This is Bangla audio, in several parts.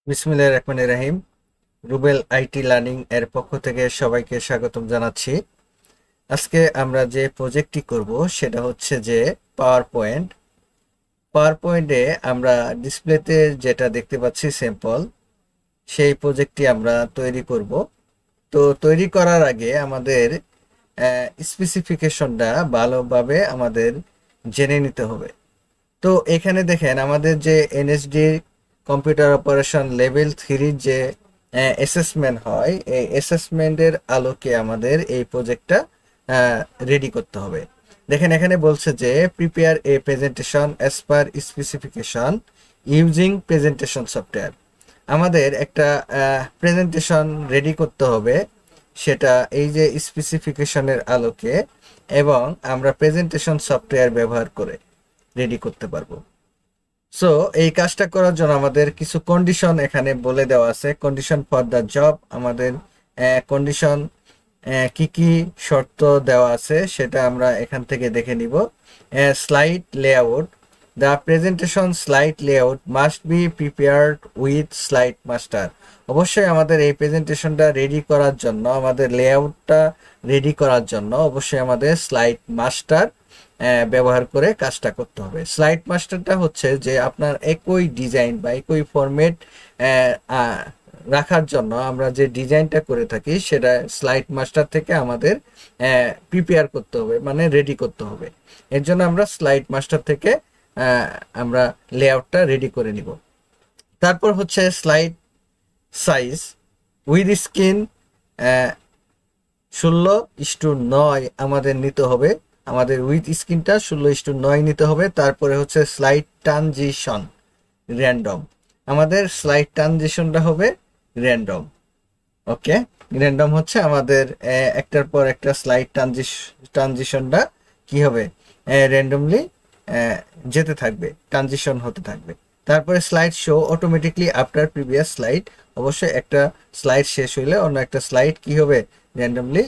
বিসমিল্লাহির রহমানির রহিম। রুবেল আইটি লার্নিং এর পক্ষ থেকে সবাইকে স্বাগতম জানাচ্ছি। আজকে আমরা যে প্রজেক্টটি করব সেটা হচ্ছে যে পাওয়ার পয়েন্ট। পাওয়ার পয়েন্টে আমরা ডিসপ্লেতে যেটা দেখতে পাচ্ছি স্যাম্পল, সেই প্রজেক্টটি আমরা তৈরি করব। তো তৈরি করার আগে আমাদের স্পেসিফিকেশনটা ভালোভাবে আমাদের জেনে নিতে হবে। তো এখানে দেখেন আমাদের যে এনএসডি কম্পিউটার অপারেশন লেভেল 3 যে অ্যাসেসমেন্ট হয়, এই অ্যাসেসমেন্টের আলোকে আমাদের এই প্রজেক্টটা রেডি করতে হবে। দেখেন এখানে বলছে যে prepare a presentation as per specification using presentation software. আমাদের একটা প্রেজেন্টেশন রেডি করতে হবে, সেটা এই যে স্পেসিফিকেশনের আলোকে, এবং আমরা প্রেজেন্টেশন সফটওয়্যার ব্যবহার করে রেডি করতে পারবো। সো এই কাজটা করার জন্য আমাদের কিছু কন্ডিশন এখানে বলে দেওয়া আছে। কন্ডিশন ফর দ্য জব, আমাদের কন্ডিশন কি কি শর্ত দেওয়া আছে সেটা আমরা এখান থেকে দেখে নিব। Slide layout, the presentation slide layout must be prepared with slide master. অবশ্যই আমাদের এই প্রেজেন্টেশনটা রেডি করার জন্য, আমাদের লেআউটটা রেডি করার জন্য অবশ্যই আমাদের স্লাইড মাস্টার ব্যবহার করে কাজটা করতে হবে। স্লাইড মাস্টারটা হচ্ছে যে আপনার একই ডিজাইন বা একই ফরম্যাট রাখার জন্য আমরা যে ডিজাইনটা করে থাকি সেটা স্লাইড মাস্টার থেকে আমাদের প্রিপেয়ার করতে হবে, মানে রেডি করতে হবে। এর জন্য আমরা স্লাইড মাস্টার থেকে আমরা লেআউটটা রেডি করে নিব। তারপর হচ্ছে স্লাইড সাইজ উইথ স্ক্রিন 16:9 আমাদের নিতে হবে। আমাদের উইথ স্ক্রিনটা 16:9 নিতে হবে। তারপরে হচ্ছে স্লাইড ট্রানজিশন র্যান্ডম, আমাদের স্লাইড ট্রানজিশনটা হবে র্যান্ডম। ওকে, র্যান্ডম হচ্ছে আমাদের একটার পর একটা স্লাইড ট্রানজিশনটা কি হবে, র্যান্ডমলি যেতে থাকবে, ট্রানজিশন হতে থাকবে। তারপরে slide show automatically after previous slide, অবশ্যই একটা স্লাইড শেষ হইলে অন্য একটা স্লাইড কি হবে, র্যান্ডমলি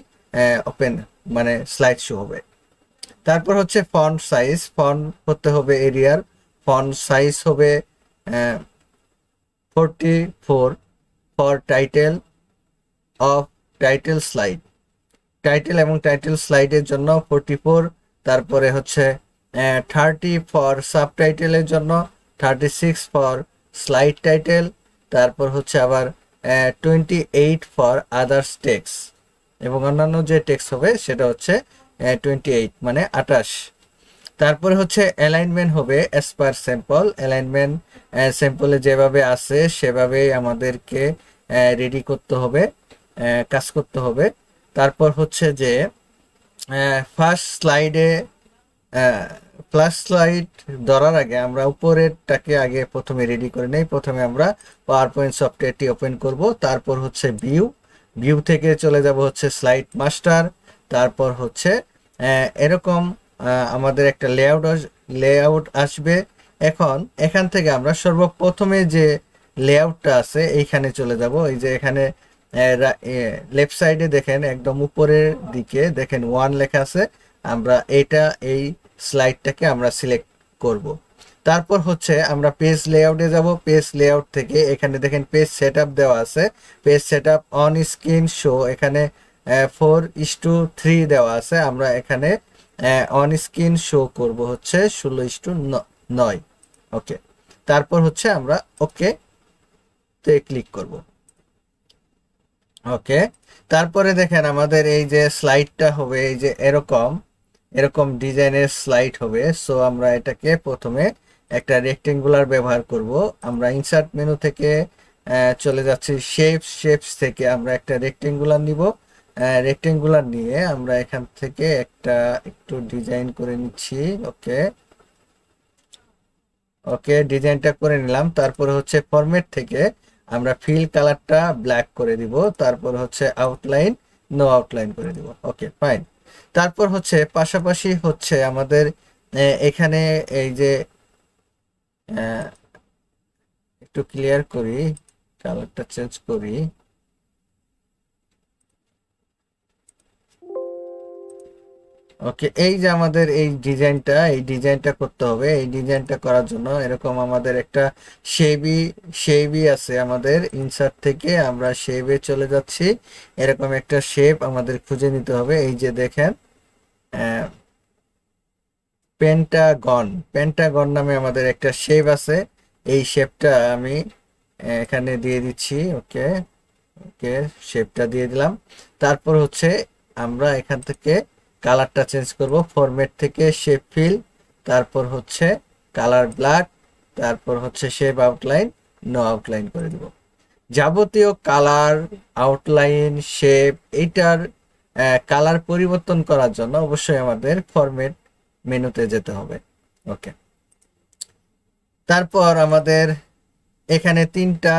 ওপেন, মানে স্লাইড শো হবে। তারপর হচ্ছে ফন্ট সাইজ, ফন্ট করতে হবে এরিয়ার, ফন্ট সাইজ হবে 44 for title of title slide, title এবং টাইটেল স্লাইডের জন্য 44। তারপরে হচ্ছে 30 ফর সাবটাইটেলের জন্য, 36 ফর স্লাইড টাইটেল। তারপর হচ্ছে আবার 28 ফর আদার্স টেক্স, এবং অন্যান্য যে টেক্স হবে সেটা হচ্ছে 28 মানে 28। তারপরে হচ্ছে অ্যালাইনমেন্ট হবে অ্যাজ পার স্যাম্পল, অ্যালাইনমেন্ট স্যাম্পলে যেভাবে আছে সেভাবেই আমাদেরকে রেডি করতে হবে, কাজ করতে হবে। তারপর হচ্ছে যে ফার্স্ট স্লাইডে ফার্স্ট স্লাইড ধরার আগে আমরা উপরেরটাকে আগে প্রথমে রেডি করে নেই। প্রথমে আমরা পাওয়ার পয়েন্ট সফটওয়্যারটি ওপেন করব, তারপর হচ্ছে ভিউ, ভিউ থেকে চলে যাব হচ্ছে স্লাইড মাস্টার। তারপর হচ্ছে এরকম আমাদের একটা লেআউট আসবে। এখন এখান থেকে আমরা সর্বপ্রথমে যে লেআউটটা আছে এইখানে চলে যাব। এই যে এখানে লেফট সাইডে দেখেন একদম উপরের দিকে দেখেন 1 লেখা আছে, আমরা এই স্লাইডটাকে আমরা সিলেক্ট করব। তারপর হচ্ছে আমরা পেজ লেআউটে যাব। পেজ লেআউট থেকে এখানে দেখেন পেজ সেটআপ দেওয়া আছে, page setup on screen show, এখানে 4:3 দেওয়া আছে, আমরা এখানে অন স্ক্রিন শো করব হচ্ছে 16:9। ওকে, তারপর হচ্ছে আমরা ওকে তে ক্লিক করব। ওকে, তারপরে দেখেন আমাদের এই যে স্লাইডটা হবে এই যে এরকম এরকম ডিজাইনের স্লাইড হবে। সো আমরা এটাকে প্রথমে একটা রেক্টেঙ্গুলার ব্যবহার করব। আমরা ইনসার্ট মেনু থেকে চলে যাচ্ছি শেপস থেকে আমরা একটা রেক্টেঙ্গুলার নিব। রেক্টেঙ্গুলার নিয়ে আমরা এখান থেকে একটা একটু ডিজাইন করে নিচ্ছি। ওকে, ওকে, ডিজাইনটা করে নিলাম। তারপরে হচ্ছে ফরম্যাট থেকে আমরা ফিল কালারটা ব্ল্যাক করে দিব। তারপর হচ্ছে আউটলাইন নো আউটলাইন করে দিব। ওকে, ফাইন। তারপর হচ্ছে পাশাপাশি হচ্ছে আমাদের এখানে এই যে একটু ক্লিয়ার করি, কালারটা চেঞ্জ করি। ওকে, এই যে আমাদের এই ডিজাইনটা করতে হবে। এই ডিজাইনটা করার জন্য এরকম আমাদের একটা শেবই আছে, আমাদের ইনসার্ট থেকে আমরা শেপে চলে যাচ্ছি। এরকম একটা শেপ আমাদের খুঁজে নিতে হবে। এই যে দেখেন, পেন্টাগন পেন্টাগন নামে আমাদের একটা শেপ আছে। এই শেপটা আমি এখানে দিয়ে দিচ্ছি। ওকে, ওকে, শেপটা দিয়ে দিলাম। তারপর হচ্ছে আমরা এখান থেকে কালারটা চেঞ্জ করব, ফরম্যাট থেকে শেপ ফিল, তারপর হচ্ছে কালার ব্ল্যাক, তারপর হচ্ছে শেপ আউটলাইন, নো আউটলাইন করে দিব। যাবতীয় কালার, আউটলাইন, শেপ এইটার কালার পরিবর্তন করার জন্য অবশ্যই আমাদের ফরম্যাট মেনুতে যেতে হবে। ওকে, তারপর আমাদের এখানে 3টা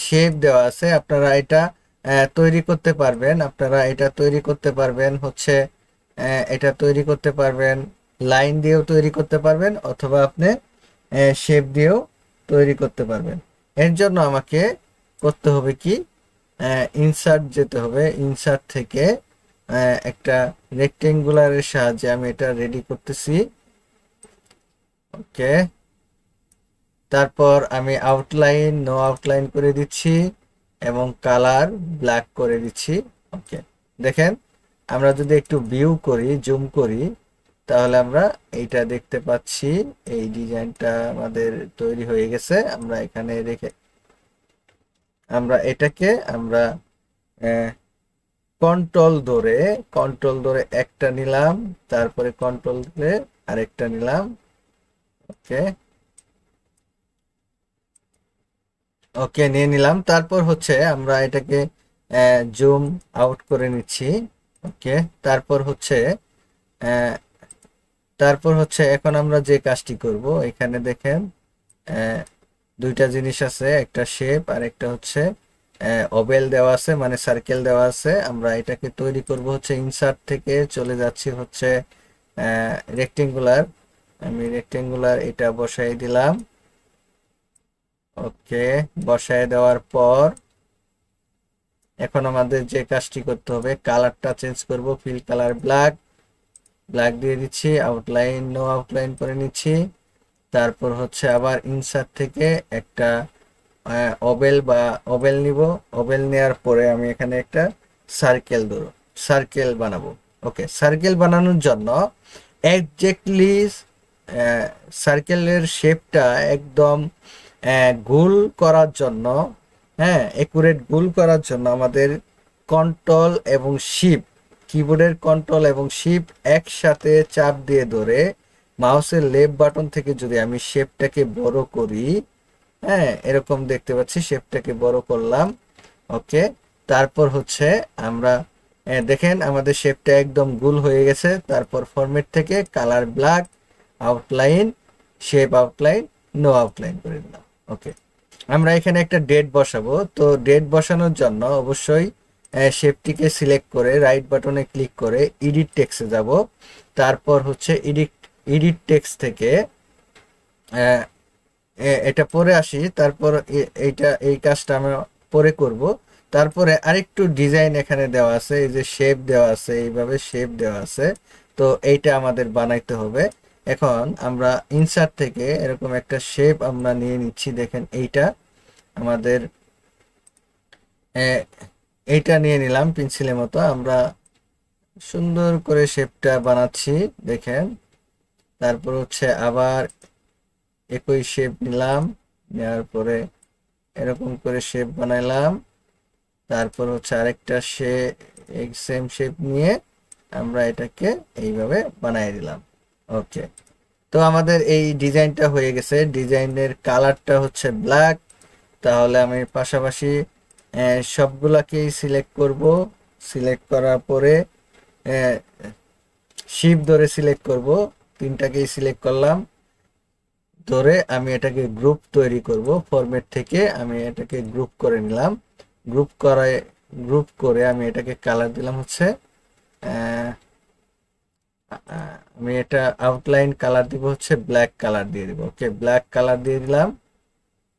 শেপ দেওয়া আছে। আপনারা এটা তৈরি করতে পারবেন। হচ্ছে এটা তৈরি করতে পারবেন লাইন দিয়েও তৈরি করতে পারবেন, অথবা আপনি শেপ দিয়েও তৈরি করতে পারবেন। এর জন্য আমাকে করতে হবে কি, ইনসার্ট যেতে হবে। ইনসার্ট থেকে একটা রেক্টেঙ্গুলারের সাহায্যে আমি এটা রেডি করতেছি। ওকে, তারপর আমি আউটলাইন, নো আউটলাইন করে দিচ্ছি এবং কালার ব্ল্যাক করে দিচ্ছি। ওকে, দেখেন আমরা যদি একটু ভিউ করি, জুম করি, তাহলে আমরা এইটা দেখতে পাচ্ছি। এই ডিজাইনটা আমাদের তৈরি হয়ে গেছে। আমরা এখানে রেখে আমরা এটাকে আমরা কন্ট্রোল ধরে একটা নিলাম, তারপরে কন্ট্রোল ধরে আরেকটা নিলাম। ওকে, ওকে, নিয়ে নিলাম। তারপর হচ্ছে আমরা এটাকে জুম আউট করে নিচ্ছি। ওকে, তারপর হচ্ছে আহ, এখন আমরা যে কাজটি করব, এখানে দেখেন দুইটা জিনিস আছে, একটা শেপ আর একটা হচ্ছে ওভেল দেওয়া আছে, মানে সার্কেল দেওয়া আছে। আমরা এটাকে তৈরি করব হচ্ছে ইনসার্ট থেকে চলে যাচ্ছি হচ্ছে রেক্টেঙ্গুলার। আমি রেক্টেঙ্গুলার এটা বসাই দিলাম। ওকে, বসায় দেওয়ার পর এখন আমাদের যে কাজটি করতে হবে, কালারটা চেঞ্জ করব, ফিল কালার ব্ল্যাক দিয়ে দিচ্ছি, আউটলাইন, নো আউটলাইন করে নিচ্ছি। তারপর হচ্ছে আবার ইনসার্ট থেকে একটা ওভেল নিব। ওভেল নেওয়ার পরে আমি এখানে একটা সার্কেল বানাবো। ওকে, সার্কেল বানানোর জন্য এক্স্যাক্টলি সার্কেলের শেপটা একদম গোল করার জন্য, একুরেট গোল করার জন্য আমাদের কন্ট্রোল এবং শিফট, কিবোর্ডের কন্ট্রোল এবং শিফট একসাথে চাপ দিয়ে ধরে মাউসের লেফট বাটন থেকে যদি আমি শেপটাকে বড় করি, এরকম দেখতে পাচ্ছি, শেপটাকে বড় করলাম। ওকে, তারপর হচ্ছে আমরা দেখেন আমাদের শেপটা একদম গোল হয়ে গেছে। তারপর ফরম্যাট থেকে colour black, outline, shape outline, no outline করে দিলাম। ওকে, আমরা এখানে একটা ডেট বসাবো। তো ডেট বসানোর জন্য অবশ্যই শেপটিকে সিলেক্ট করে রাইট বাটনে ক্লিক করে এডিট টেক্সটে যাব। তারপর হচ্ছে এডিট টেক্সট থেকে এটা পরে আসি। তারপর এই কাজটা আমি পরে করব। তারপরে আরেকটু ডিজাইন এখানে দেওয়া আছে, এই যে শেপ দেওয়া আছে, এইভাবে শেপ দেওয়া আছে। তো এইটা আমাদের বানাইতে হবে। এখন আমরা ইনসার্ট থেকে এরকম একটা শেপ আমরা নিয়ে নিচ্ছি। দেখেন আমাদের এইটা নিয়ে নিলাম পেন্সিলের মতো। আমরা সুন্দর করে শেপটা বানাচ্ছি, দেখেন। তারপর হচ্ছে আবার একই শেপ নিলাম, নেওয়ার পরে এরকম করে শেপ বানাইলাম। তারপর হচ্ছে আরেকটা সেম শেপ নিয়ে আমরা এটাকে এইভাবে বানাই দিলাম। ওকে, তো আমাদের এই ডিজাইনটা হয়ে গেছে। ডিজাইনের কালারটা হচ্ছে ব্ল্যাক। তাহলে আমি পাশাপাশি সবগুলাকেই সিলেক্ট করব। সিলেক্ট করার পরে শিফট ধরে সিলেক্ট করব, তিনটাকেই সিলেক্ট করলাম। ধরে আমি এটাকে গ্রুপ তৈরি করব। ফরম্যাট থেকে আমি এটাকে গ্রুপ করে নিলাম। গ্রুপ করে আমি এটাকে কালার দিলাম হচ্ছে আমি এটা আউটলাইন কালার দিব হচ্ছে ব্ল্যাক কালার দিয়ে দিব। ওকে, ব্ল্যাক কালার দিয়ে দিলাম।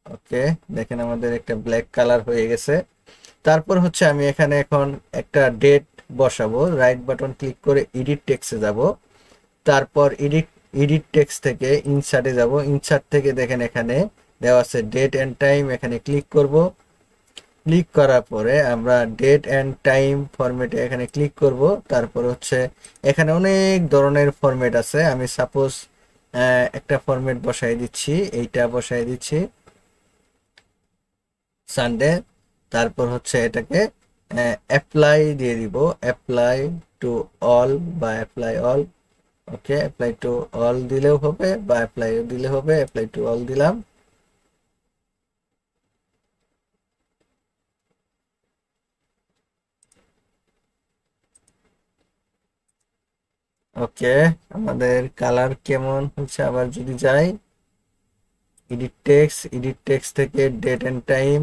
ওকে, দেখেন আমাদের একটা ব্ল্যাক কালার হয়ে গেছে। তারপর হচ্ছে আমি এখানে এখন একটা বসাবো, রাইট বাটন ক্লিক করে এডিট টেক্সটে যাব, তারপর এডিট টেক্সট থেকে ইনসার্টে যাব, ইনসার্ট থেকে দেখেন এখানে দেওয়া আছে ডেট এন্ড টাইম, এখানে ক্লিক করব, ক্লিক করার পরে আমরা ডেট এন্ড টাইম ফরম্যাটে এখানে ক্লিক করব, তারপর হচ্ছে এখানে অনেক ধরনের ফরম্যাট আছে, আমি সাপোজ একটা ফরম্যাট বসাই দিচ্ছি, এইটা বসাই দিচ্ছি সানডে, তারপর হচ্ছে এটাকে অ্যাপ্লাই দিয়ে দিব, অ্যাপ্লাই টু অল বা apply all, okay apply to all দিলেও হবে বা অ্যাপ্লাই দিলে হবে, অ্যাপ্লাই টু অল দিলাম। ওকে, আমাদের কালার কেমন হচ্ছে, আবার যদি যাই এডিট টেক্সট থেকে ডেট এন্ড টাইম,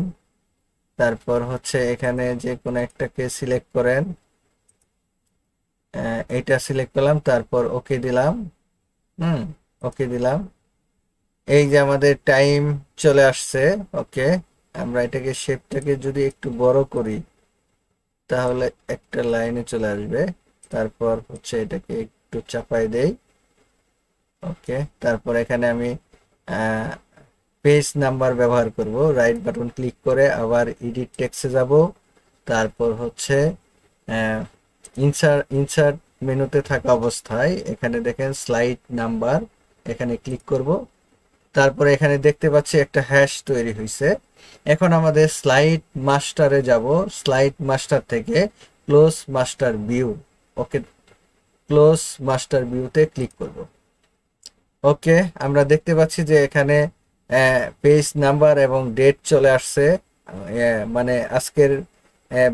তারপর হচ্ছে এখানে যে কোনো একটাকে সিলেক্ট করেন, এটা সিলেক্ট করলাম, তারপর ওকে দিলাম, ওকে দিলাম, এই যে আমাদের টাইম চলে আসছে। ওকে, আমরা এটাকে শেপটাকে যদি একটু বড় করি তাহলে একটা লাইনে চলে আসবে, তারপর হচ্ছে এটাকে একটু চাপাই দেই। ওকে, তারপর এখানে আমি পেজ নাম্বার ব্যবহার করব, রাইট বাটন ক্লিক করে আবার এডিট টেক্সটে যাব, তারপর হচ্ছে ইনসার্ট মেনুতে থাকা অবস্থায় এখানে দেখেন স্লাইড নাম্বার, এখানে ক্লিক করব, তারপরে এখানে দেখতে পাচ্ছি একটা হ্যাশ তৈরি হয়েছে। এখন আমাদের স্লাইড মাস্টারে যাব, স্লাইড মাস্টার থেকে ক্লোজ মাস্টার ভিউ, ওকে ক্লোজ মাস্টার ভিউতে ক্লিক করব। ওকে, আমরা দেখতে পাচ্ছি যে এখানে পেজ নাম্বার এবং ডেট চলে আসছে, মানে আজকের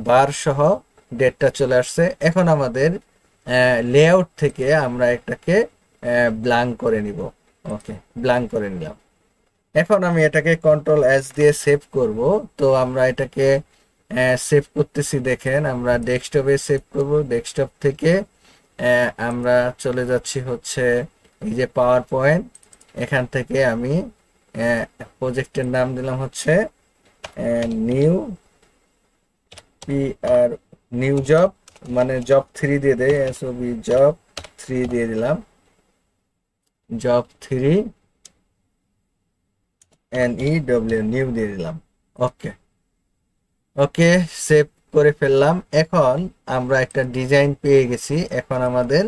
বার সহ ডেটটা চলে আসছে। এখন আমাদের লেআউট থেকে আমরা এটাকে ব্ল্যাঙ্ক করে নিব। ওকে, ব্ল্যাঙ্ক করে নিলাম। এখন আমি এটাকে কন্ট্রোল এস দিয়ে সেভ করব, তো আমরা এটাকে সেভ করতেছি, দেখেন আমরা ডেস্কটপে সেভ করব, ডেস্কটপ থেকে আমরা চলে যাচ্ছি হচ্ছে এই যে পাওয়ার পয়েন্ট, এখান থেকে আমি প্রজেক্টের নাম দিলাম হচ্ছে নিউ পিআর নিউ জব, মানে জব 3 দিয়ে দেয়, এসওবি জব 3 দিয়ে দিলাম, জব 3 NEW নিউ দিয়ে দিলাম। ওকে, ওকে সেভ করে ফেললাম। এখন আমরা একটা ডিজাইন পেয়ে গেছি, এখন আমাদের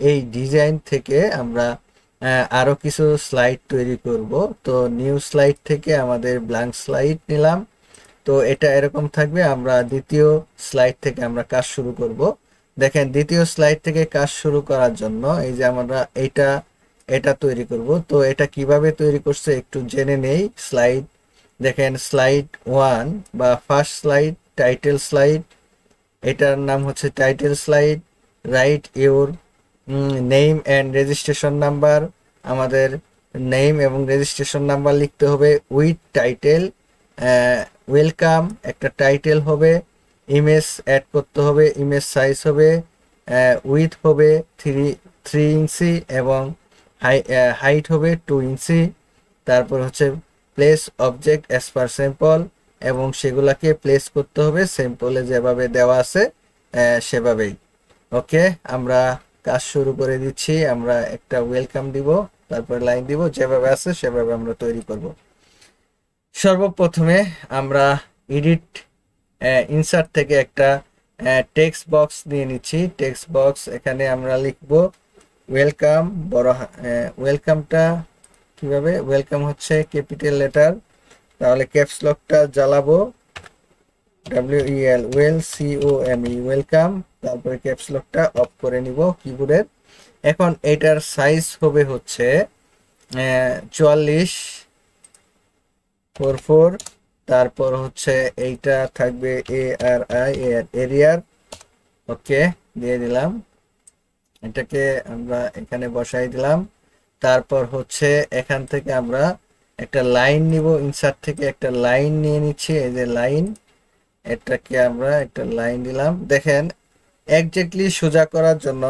এই ডিজাইন থেকে আমরা আরো কিছু স্লাইড তৈরি করব। তো নিউ স্লাইড থেকে আমাদের ব্ল্যাঙ্ক স্লাইড নিলাম, তো এটা এরকম থাকবে। আমরা দ্বিতীয় স্লাইড থেকে আমরা কাজ শুরু করব। দেখেন দ্বিতীয় স্লাইড থেকে কাজ শুরু করার জন্য এই যে আমরা এটা তৈরি করব। তো এটা কিভাবে তৈরি করছে একটু জেনে নেই। স্লাইড দেখেন, স্লাইড 1 বা ফার্স্ট স্লাইড টাইটেল স্লাইড, এটার নাম হচ্ছে title slide. Right your name and registration number, আমাদের নেম এবং রেজিস্ট্রেশন নাম্বার লিখতে হবে উইথ টাইটেল। ওয়েলকাম একটা টাইটেল হবে, ইমেজ অ্যাড করতে হবে, ইমেজ সাইজ হবে উইথ হবে 3 ইঞ্চি এবং হাইট হবে 2 ইঞ্চি। তারপর হচ্ছে place object as per sample, এবং সেগুলাকে প্লেস করতে হবে স্যাম্পলে যেভাবে দেওয়া আছে সেভাবেই। ওকে, আমরা কাজ শুরু করে দিচ্ছি। আমরা একটা ওয়েলকাম দিব, তারপর লাইন দিব, যেভাবে আছে সেভাবে আমরা তৈরি করব। সর্বপ্রথমে আমরা এডিট ইনসার্ট থেকে একটা টেক্সট বক্স নিয়ে নিচ্ছি। টেক্সট বক্স এখানে আমরা লিখব ওয়েলকাম, বড় ওয়েলকামটা কিভাবে, ওয়েলকাম হচ্ছে ক্যাপিটাল লেটার, তাহলে ক্যাপস লকটা জ্বালাবো, WEL ওয়েল COME ওয়েলকাম, তারপরে ক্যাপস লকটা অফ করে নিব কিবোর্ডের। এখন এটার সাইজ হবে হচ্ছে 4444, তারপর হচ্ছে এইটা থাকবে ARI এরিয়ার। ওকে দিয়ে দিলাম, এটাকে আমরা এখানে বসাই দিলাম। তারপর হচ্ছে এখান থেকে আমরা একটা লাইন নিব, ইনসার্ট থেকে একটা লাইন নিয়ে নিচ্ছি, এই যে লাইন, এটাকে আমরা একটা লাইন দিলাম। দেখেন এক্স্যাক্টলি সোজা করার জন্য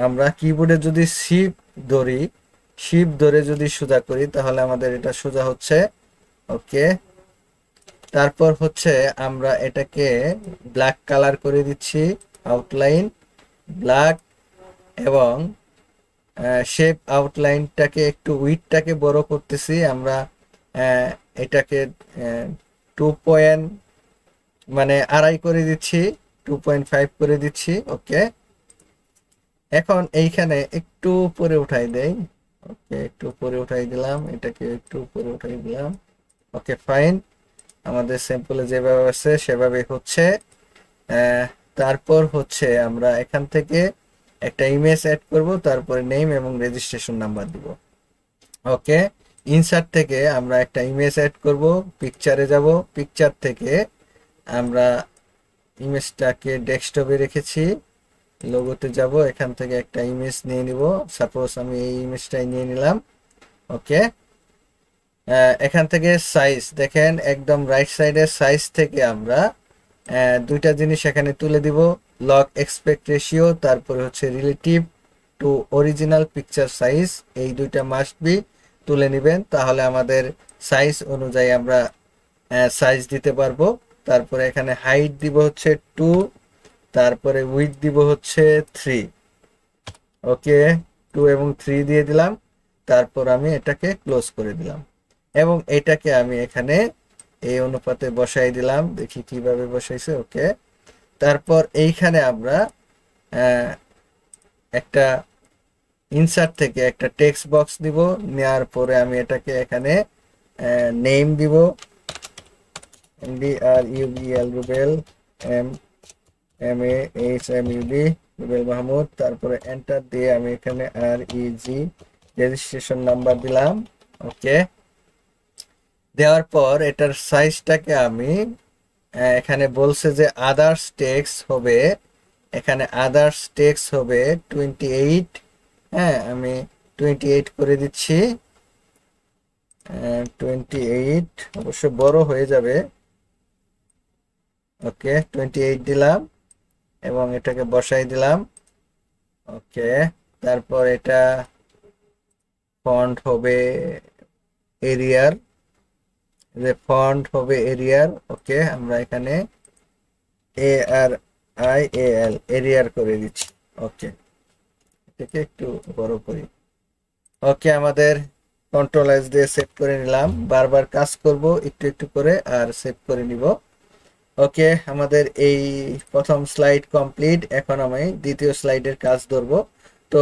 আমরা কিবোর্ডে যদি শিফট ধরে যদি সোজা করি তাহলে আমাদের এটা সোজা হচ্ছে। ওকে, তারপর হচ্ছে আমরা এটাকে ব্ল্যাক কালার করে দিচ্ছি আউটলাইন। ব্ল্যাক এবং শেপ আউটলাইনটাকে একটু উইডটাকে বড় করতেছি আমরা। এটাকে 2 মানে 2.5 করে দিচ্ছি, 2.5 করে দিচ্ছি। ওকে, এখন এইখানে একটু উপরে উঠাই দেই। ওকে, একটু উপরে উঠাই দিলাম, এটাকে একটু উপরে উঠাই দিলাম। ওকে ফাইন, আমাদের স্যাম্পলে যেভাবে আছে সেভাবে হচ্ছে। আহ, তারপর হচ্ছে আমরা এখান থেকে একটা ইমেজ অ্যাড করব, তারপরে নেম এবং রেজিস্ট্রেশন নাম্বার দিব। ওকে, ইনসার্ট থেকে আমরা একটা ইমেজ অ্যাড করব, পিকচারে যাব, পিকচার থেকে আমরা ইমেজটাকে ডেস্কটপে রেখেছি, লোগোতে যাব, এখান থেকে একটা ইমেজ নিয়ে নিব। সাপোজ আমি এই ইমেজটাই নিয়ে নিলাম। ওকে, এখান থেকে সাইজ দেখেন, একদম রাইট সাইডের সাইজ থেকে আমরা দুইটা জিনিস এখানে তুলে দিব, লগ এক্সপেক্ট রেশিও, তারপরে হচ্ছে relative to original picture size, এই দুইটা মাস্ট বি তুলে নেবেন, তাহলে আমাদের সাইজ অনুযায়ী আমরা সাইজ দিতে পারবো। তারপরে এখানে হাইট দিব হচ্ছে 2, তারপরে উইথ দিব হচ্ছে 3। ওকে, 2 এবং 3 দিয়ে দিলাম, তারপর আমি এটাকে ক্লোজ করে দিলাম এবং এটাকে আমি এখানে এই অনুপাতে বসাই দিলাম, দেখি কিভাবে বসাইছে। ওকে, তারপর এইখানে আমরা একটা ইনসার্ট থেকে একটা টেক্সট বক্স দিব, নেওয়ার পরে আমি এটাকে এখানে নেম দিব, NDRUBEL রুবেল, MAHMUD রুবেল মাহমুদ, তারপরে এন্টার দিয়ে আমি এখানে REG রেজিস্ট্রেশন নাম্বার দিলাম। ওকে, দেওয়ার পর এটার সাইজটাকে আমি এখানে বলছে যে আদার্স টেক্সট হবে, এখানে আদার্স টেক্সট হবে 28। হ্যাঁ, আমি 28 করে দিচ্ছি। 28 অবশ্য বড় হয়ে যাবে। ওকে, 28 দিলাম এবং এটাকে বসাই দিলাম। ওকে, তারপর এটা ফন্ট হবে এরিয়ার, যে ফন্ট হবে এরিয়ার। ওকে, আমরা এখানে ARIAL এরিয়ার করে দিচ্ছি। ওকে, এটাকে একটু বড় করি। ওকে, আমাদের কন্ট্রোল এস দিয়ে সেভ করে নিলাম, বারবার কাজ করব একটু একটু করে আর সেভ করে নিব। ওকে, আমাদের এই প্রথম স্লাইড কমপ্লিট, এখন আমি দ্বিতীয় স্লাইডের কাজ ধরব। তো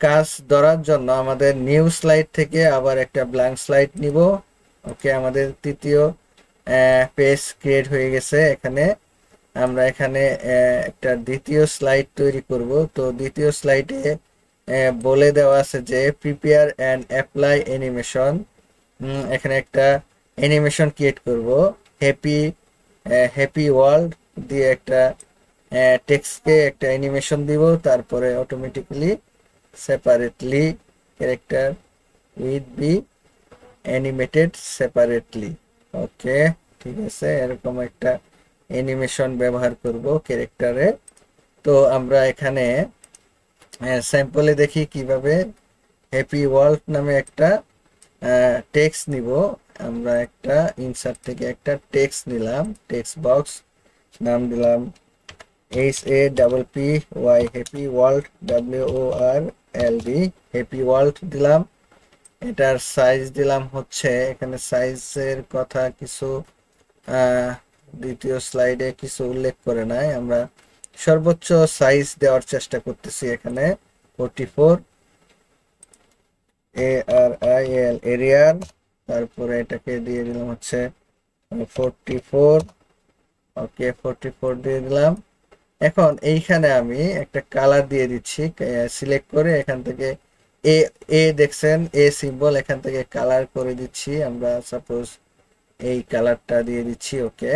কাজ ধরার জন্য আমাদের নিউ স্লাইড থেকে আবার একটা ব্ল্যাঙ্ক স্লাইড নিব। ওকে, আমাদের তৃতীয় পেজ ক্রিয়েট হয়ে গেছে। এখানে আমরা এখানে একটা দ্বিতীয় স্লাইড তৈরি করব। তো দ্বিতীয় স্লাইডে বলে দেওয়া আছে যে প্রিপেয়ার অ্যান্ড অ্যাপ্লাই অ্যানিমেশন। এখানে একটা অ্যানিমেশন ক্রিয়েট করব, হ্যাপি হ্যাপি ওয়ার্ল্ড দিয়ে একটা টেক্সটকে একটা অ্যানিমেশন দিব, তারপরে automatically separately character with be animated separately. Okay, ঠিক আছে, এরকম একটা অ্যানিমেশন ব্যবহার করব ক্যারেক্টারে। তো আমরা এখানে স্যাম্পলে দেখি কিভাবে হ্যাপি ওয়ার্ল্ড নামে একটা টেক্সট নিব। আমরা একটা ইনসার্ট থেকে একটা টেক্সট নিলাম, টেক্সট বক্স, নাম দিলাম HAPPY happy world, WORLD happy world দিলাম। এটার সাইজ দিলাম হচ্ছে, এখানে সাইজের কথা কিছু দ্বিতীয় স্লাইডে কিছু উল্লেখ করে নাই, আমরা সর্বোচ্চ সাইজ দেওয়ার চেষ্টা করতেছি এখানে 44 ARIAL এরিয়ার, তারপরে এটাকে দিয়ে দিলাম হচ্ছে 44। ওকে, 44 দিয়ে দিলাম। এখন এইখানে আমি একটা কালার দিয়ে দিচ্ছি, সিলেক্ট করে এখান থেকে এ এ দেখছেন এ সিম্বল, এখান থেকে কালার করে দিচ্ছি আমরা, সাপোজ এই কালারটা দিয়ে দিচ্ছি। ওকে,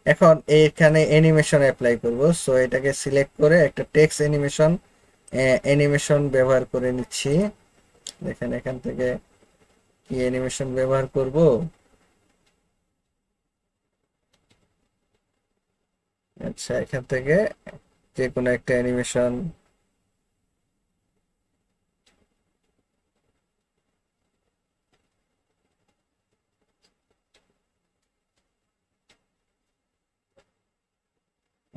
এখন এইখানে অ্যানিমেশন অ্যাপ্লাই করব। সো এটাকে সিলেক্ট করে একটা টেক্সট অ্যানিমেশন ব্যবহার করে নিচ্ছি। দেখেন এখান থেকে কি অ্যানিমেশন ব্যবহার করব, আচ্ছা এখান থেকে যে কোনো একটা অ্যানিমেশন।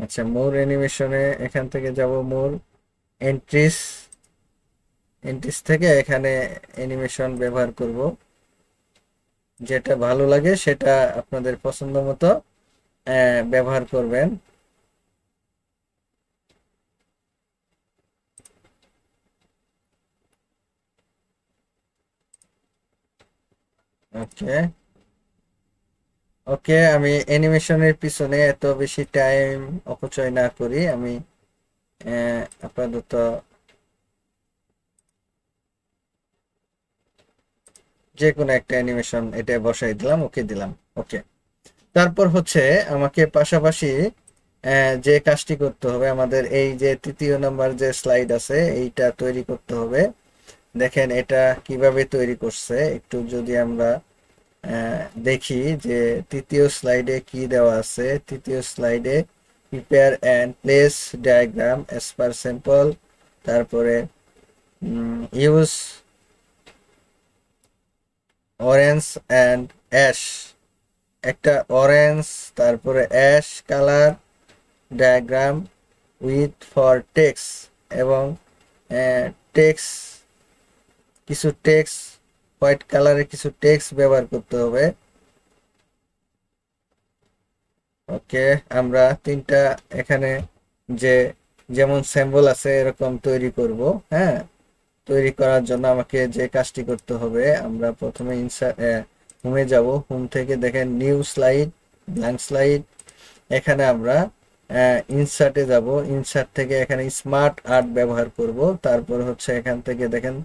আচ্ছা, মোর অ্যানিমেশনে এখান থেকে যাব মোর এন্ট্রিস, এন্ট্রিস থেকে এখানে অ্যানিমেশন ব্যবহার করব, যেটা ভালো লাগে সেটা আপনাদের পছন্দ মতো ব্যবহার করবেন। ওকে, ওকে, আমি অ্যানিমেশনের পিছনে এত বেশি টাইম অপচয় না করি, আমি আপাতত যে কোনো একটা অ্যানিমেশন এটা বসাই দিলাম, ওকে দিলাম। ওকে, তারপর হচ্ছে আমাকে পাশাপাশি যে কাজটি করতে হবে, আমাদের এই যে তৃতীয় নাম্বার যে স্লাইড আছে এইটা তৈরি করতে হবে। দেখেন এটা কিভাবে তৈরি করছে, একটু যদি আমরা দেখি যে তৃতীয় স্লাইডে কি দেওয়া আছে। তৃতীয় স্লাইডে prepare and place diagram as per sample, তারপরে ইউজ অরেঞ্জ অ্যান্ড অ্যাশ, একটা অরেঞ্জ তারপরে ash colour diagram with for text, এবং টেক্স, কিছু টেক্স, হোয়াইট কালারের কিছু টেক্স ব্যবহার করতে হবে। ওকে, আমরা তিনটা এখানে যে যেমন সিম্বল আছে এরকম তৈরি করব। হ্যাঁ, তৈরি করার জন্য আমাকে যে কাজটি করতে হবে, আমরা প্রথমে ইনসার্ট হোমে যাব, হোম থেকে দেখেন নিউ স্লাইড, ব্ল্যাঙ্ক স্লাইড, এখানে আমরা ইনসার্টে যাব, ইনসার্ট থেকে এখানে স্মার্ট আর্ট ব্যবহার করব। তারপর হচ্ছে এখান থেকে দেখেন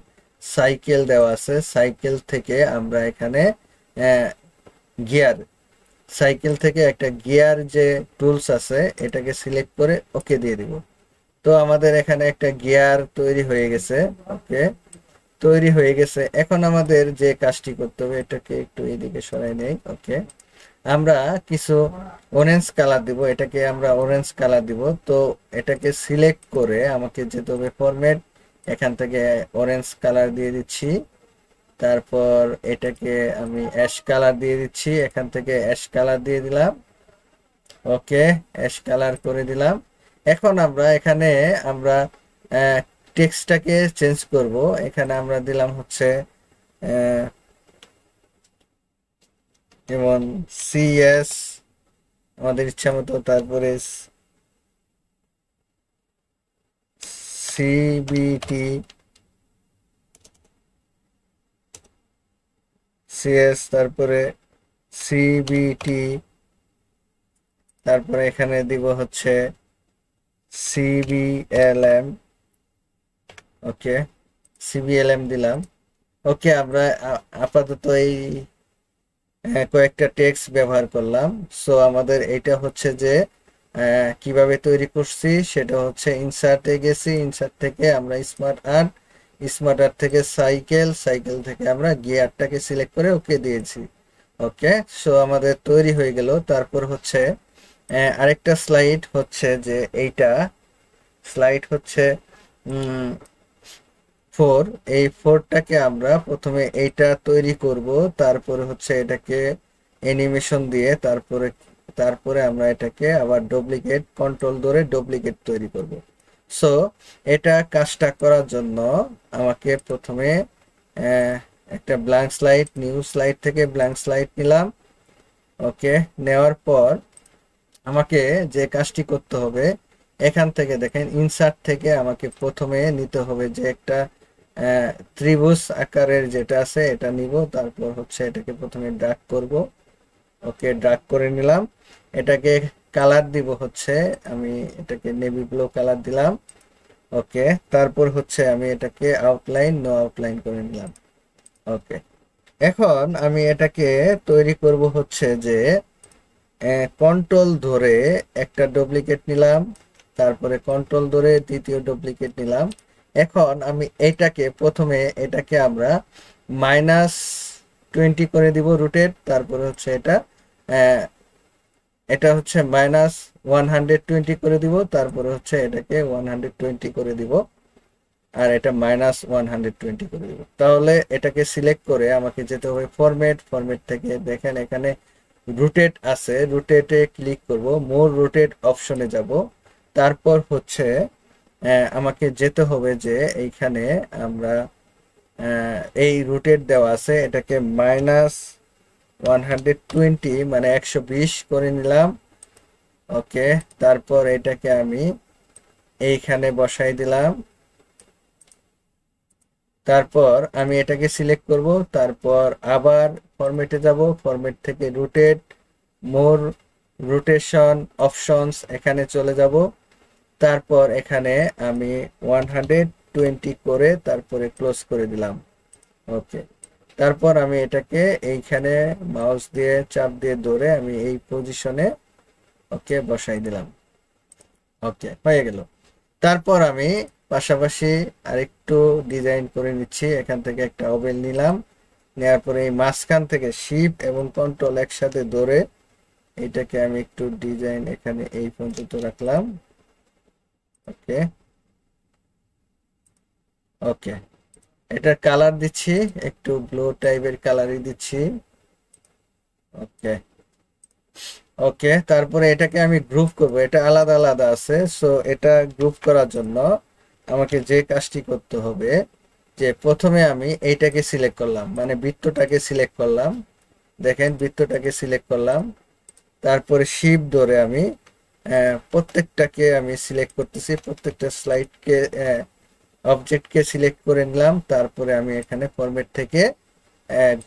সাইকেল দেওয়া আছে, সাইকেল থেকে আমরা এখানে গিয়ার, সাইকেল থেকে একটা গিয়ার যে টুলস আছে এটাকে সিলেক্ট করে ওকে দিয়ে দিব। তো আমাদের এখানে একটা গিয়ার তৈরি হয়ে গেছে। ওকে, তৈরি হয়ে গেছে। এখন আমাদের যে কাজটি করতে হবে, এটাকে একটু এইদিকে সরাই নেই। ওকে, আমরা কিছু অরেঞ্জ কালার দিব, এটাকে আমরা অরেঞ্জ কালার দিব। তো এটাকে সিলেক্ট করে আমাকে যেতে হবে ফরম্যাট, এখান থেকে অরেঞ্জ কালার দিয়ে দিচ্ছি। তারপর এটাকে আমি অ্যাশ কালার দিয়ে দিচ্ছি, এখান থেকে অ্যাশ কালার দিয়ে দিলাম। ওকে, অ্যাশ কালার করে দিলাম। এখন আমরা এখানে আমরা টেক্সটটাকে চেঞ্জ করব। এখানে আমরা দিলাম হচ্ছে যেমন সিএস আমাদের ইচ্ছা মতো, তারপরে সিবিটি, সিএস, তারপরে সিবিটি, তারপরে এখানে দিব হচ্ছে সিবিএলএম। ওকে, সিবিএলএম দিলাম। ওকে, আমরা আপাতত এই কয়েকটা টেক্সট ব্যবহার করলাম। সো আমাদের এটা হচ্ছে যে কিভাবে তৈরি করছি সেটা হচ্ছে ইনসার্টে গেছি, ইনসার্ট থেকে আমরা স্মার্ট আর্ট, স্মার্ট আর্ট থেকে সাইকেল, সাইকেল থেকে আমরা গিয়ারটাকে সিলেক্ট করে ওকে দিয়েছি। ওকে, সো আমাদের তৈরি হয়ে গেল। তারপর হচ্ছে আরেকটা স্লাইড হচ্ছে যে এইটা স্লাইড হচ্ছে 4, এই 4টাকে আমরা প্রথমে এইটা তৈরি করব, তারপরে হচ্ছে এটাকে অ্যানিমেশন দিয়ে তারপরে তারপরে আমরা এটাকে আবার ডুপ্লিকেট, কন্ট্রোল ধরে ডুপ্লিকেট তৈরি করব। সো এটা কাজটা করার জন্য আমাকে প্রথমে একটা ব্ল্যাঙ্ক স্লাইড, নিউ স্লাইড থেকে ব্ল্যাঙ্ক স্লাইড নিলাম। ওকে, নেওয়ার পর আমাকে যে কাজটি করতে হবে, এখান থেকে দেখেন ইনসার্ট থেকে আমাকে প্রথমে নিতে হবে যে একটা ত্রিভুজ আকারের যেটা আছে এটা নিব। তারপর হচ্ছে এটাকে প্রথমে ড্র্যাগ করব। ওকে, ড্র্যাগ করে নিলাম। এটাকে কালার দিব হচ্ছে, আমি এটাকে নেভি ব্লু কালার দিলাম। ওকে, তারপর হচ্ছে আমি এটাকে আউটলাইন, নো আউটলাইন করে নিলাম। ওকে, এখন আমি এটাকে তৈরি করব হচ্ছে যে কন্ট্রোল ধরে একটা ডুপ্লিকেট নিলাম, তারপরে কন্ট্রোল ধরে দ্বিতীয় ডুপ্লিকেট নিলাম। এখন আমি এটাকে প্রথমে এটাকে আমরা -20 করে দিব রুটেট, তারপরে হচ্ছে এটা হচ্ছে -120 করে দিব, তারপরে হচ্ছে এটাকে 120 করে দিব, আর এটা -120 করে দিব। তাহলে এটাকে সিলেক্ট করে আমাকে যেতে হবে ফরম্যাট, ফরম্যাট থেকে দেখেন এখানে রোটেট আছে, রোটেটে ক্লিক করব, মোর রোটেট অপশনে যাব। তারপর হচ্ছে আমাকে যেতে হবে যে এইখানে আমরা এই রোটেট দেওয়া আছে, এটাকে -120 মানে 120 করে নিলাম। ওকে, তারপর এটাকে আমি এইখানে বসাই দিলাম। তারপর আমি এটাকে সিলেক্ট করব, তারপর আবার ফরম্যাটে যাব, ফরম্যাট থেকে রোটেট, মোর রোটেশন অপশনস এখানে চলে যাব। তারপর এখানে আমি 120 করে তারপরে ক্লোজ করে দিলাম। ওকে, তারপর আমি এটাকে এইখানে মাউস দিয়ে চাপ দিয়ে ধরে আমি এই পজিশনে ওকে বসাই দিলাম। ওকে, হয়ে গেল। তারপর আমি পাশাপাশি আরেকটু ডিজাইন করে নিচ্ছি। এখান থেকে একটা ওভেল নিলাম, নেওয়ার পরে এই মাঝখান থেকে শিফট এবং কন্ট্রোল একসাথে ধরে এটাকে আমি একটু ডিজাইন এখানে এই পর্যন্ত রাখলাম। ওকে ওকে, এটার কালার দিচ্ছি একটু ব্লু টাইপের কালারই দিচ্ছি। ওকে ওকে, তারপরে এটাকে আমি গ্রুপ করব, এটা আলাদা আলাদা আছে। সো এটা গ্রুপ করার জন্য আমাকে যে কাজটি করতে হবে যে প্রথমে আমি এইটাকে সিলেক্ট করলাম, মানে বৃত্তটাকে সিলেক্ট করলাম। দেখেন বৃত্তটাকে সিলেক্ট করলাম, তারপরে শিফট ধরে আমি প্রত্যেকটাকে আমি সিলেক্ট করতেছি, প্রত্যেকটা স্লাইডকে অবজেক্টকে সিলেক্ট করে নিলাম। তারপরে আমি এখানে ফরম্যাট থেকে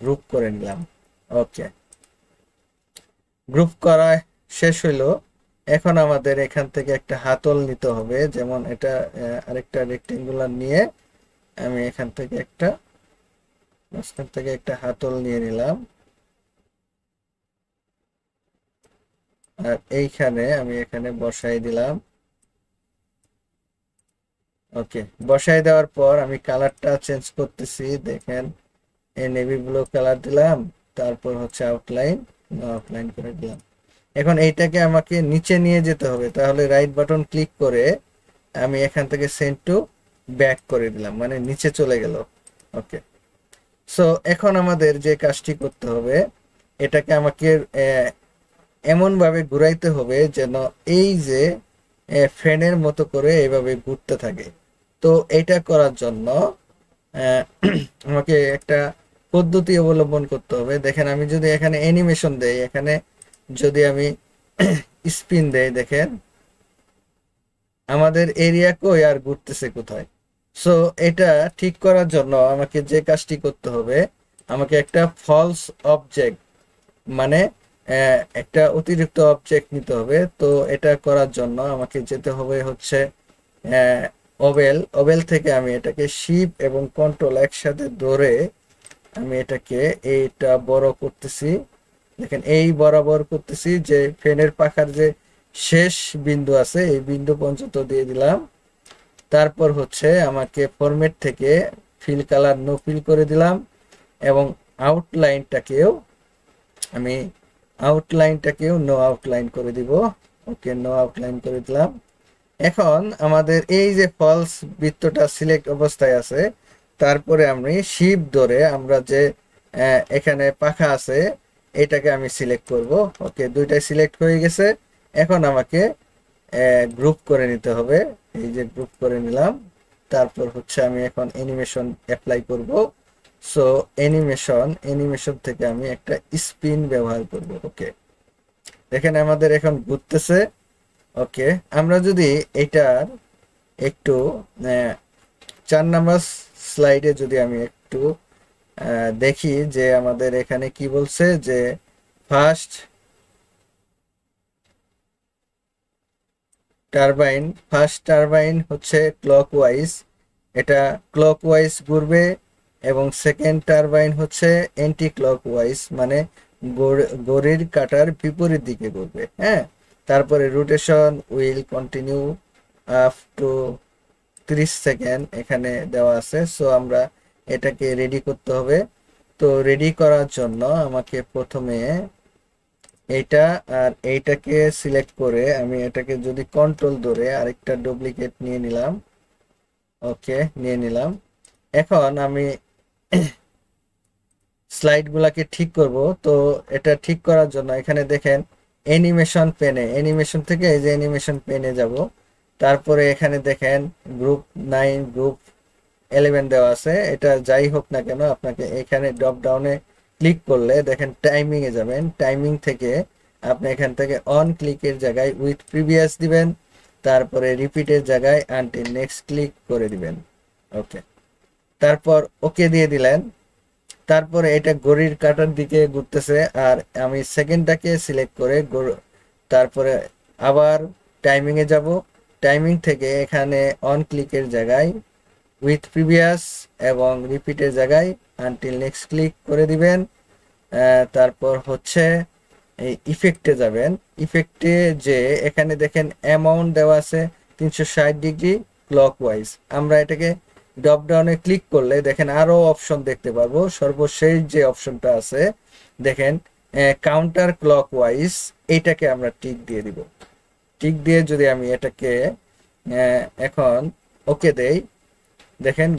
গ্রুপ করে নিলাম। ওকে, গ্রুপ করা শেষ হইলো। এখন আমাদের এখান থেকে একটা হাতল নিতে হবে, যেমন এটা আরেকটা রেক্টেঙ্গুলার নিয়ে আমি এখান থেকে একটা হাতল নিয়ে নিলাম। আর এইখানে আমি এখানে বসাই দিলাম। ওকে, বসাই দেওয়ার পর আমি কালারটা চেঞ্জ করতেছি। দেখেন এই নেভি ব্লু কালার দিলাম, তারপর হচ্ছে আউটলাইন করে দিলাম। এখন এইটাকে আমাকে নিচে নিয়ে যেতে হবে, তাহলে রাইট বাটন ক্লিক করে আমি এখান থেকে সেন্ড টু ব্যাক করে দিলাম, মানে নিচে চলে গেল। ওকে, সো এখন আমাদের যে কাজটি করতে হবে, এটাকে আমাকে এমন ভাবে ঘুরাইতে হবে যেন এই যে ফ্যানের মতো করে এইভাবে ঘুরতে থাকে। তো এটা করার জন্য আমাকে একটা পদ্ধতি অবলম্বন করতে হবে। দেখেন আমি যদি এখানে অ্যানিমেশন দেই, এখানে যদি আমি স্পিন দেই, দেখেন আমাদের এরিয়া কই আর ঘুরতেছে কোথায়। সো এটা ঠিক করার জন্য আমাকে যে কাজটি করতে হবে, আমাকে একটা ফলস অবজেক্ট মানে একটা অতিরিক্ত অবজেক্ট নিতে হবে। তো এটা করার জন্য আমাকে যেতে হবে হচ্ছে ওভেল থেকে আমি এটাকে শিফট এবং কন্ট্রোল একসাথে ধরে আমি এটাকে এইটা বড় করতেছি। দেখেন এই বরাবর করতেছি, যে ফ্যানের পাখার যে শেষ বিন্দু আছে এই বিন্দু পর্যন্ত দিয়ে দিলাম। তারপর হচ্ছে আমাকে ফরম্যাট থেকে ফিল কালার নো ফিল করে দিলাম, এবং আউটলাইনটাকেও নো আউটলাইন করে দিব। ওকে, নো আউটলাইন করে দিলাম। এখন আমাদের এই যে ফলস বৃত্তটা সিলেক্ট অবস্থায় আছে, তারপরে আমি শিফট ধরে আমরা যে এখানে পাখা আছে এটাকে আমি সিলেক্ট করব। ওকে, দুইটাই সিলেক্ট হয়ে গেছে। এখন আমাকে গ্রুপ করে নিতে হবে, এই যে গ্রুপ করে নিলাম। তারপর হচ্ছে আমি এখন অ্যানিমেশন অ্যাপ্লাই করব। সো অ্যানিমেশন থেকে আমি একটা স্পিন ব্যবহার করব। ওকে, দেখেন আমাদের এখন ঘুরতেছে। ওকে, আমরা যদি এটার একটু 4 নম্বর স্লাইডে যদি আমি একটু দেখি যে আমাদের এখানে কি বলছে, যে ফার্স্ট টারবাইন হচ্ছে ক্লকওয়াইজ, এটা ক্লকওয়াইজ ঘুরবে, এবং সেকেন্ড টারবাইন হচ্ছে অ্যান্টি ক্লকওয়াইজ, মানে ঘড়ির কাঁটার বিপরীত দিকে ঘুরবে। হ্যাঁ, তারপরে rotation will continue up to 30 second এখানে দেওয়া আছে। সো আমরা এটাকে রেডি করতে হবে। তো রেডি করার জন্য আমাকে প্রথমে এইটা আর এইটাকে সিলেক্ট করে আমি এটাকে যদি কন্ট্রোল ধরে আরেকটা ডুপ্লিকেট নিয়ে নিলাম। ওকে, নিয়ে নিলাম। এখন আমি স্লাইডগুলোকে ঠিক করব। তো এটা ঠিক করার জন্য এখানে দেখেন অ্যানিমেশন পেনে, অ্যানিমেশন থেকে এই যে অ্যানিমেশন পেনে যাব। তারপরে এখানে দেখেন গ্রুপ 9 গ্রুপ 11 দেওয়া আছে। এটা যাই হোক না কেন আপনাকে এখানে ড্রপ ডাউনে ক্লিক করলে দেখেন টাইমিং এ যাবেন। টাইমিং থেকে আপনি এখান থেকে অন ক্লিকের জায়গায় উইথ প্রিভিয়াস দিবেন, তারপরে রিপিটের জায়গায় আনটিল নেক্সট ক্লিক করে দিবেন। ওকে, তারপর ওকে দিয়ে দিলেন। তারপরে এটা ঘড়ির কাঁটার দিকে ঘুরতেছে, আর আমি সেকেন্ডটাকে সিলেক্ট করে তারপরে আবার টাইমিং এ যাব। টাইমিং থেকে এখানে অন ক্লিকের জায়গায় উইথ প্রিভিয়াস এবং রিপিটের জায়গায় আনটিল নেক্সট ক্লিক করে দিবেন। তারপর হচ্ছে এই ইফেক্টে যাবেন। ইফেক্টে যে এখানে দেখেন অ্যামাউন্ট দেওয়া আছে 360 ডিগ্রি ক্লকওয়াইজ। আমরা এটাকে ড্রপ ডাউনে ক্লিক করলে দেখেন আরো অপশন দেখতে পারবো। সর্বশেষ যে অপশনটা আছে দেখেন কাউন্টার ক্লকওয়াইজ, এইটাকে আমরা টিক দিয়ে দিব। টিক দিয়ে যদি আমি এটাকে এখন ওকে দেই, দেখেন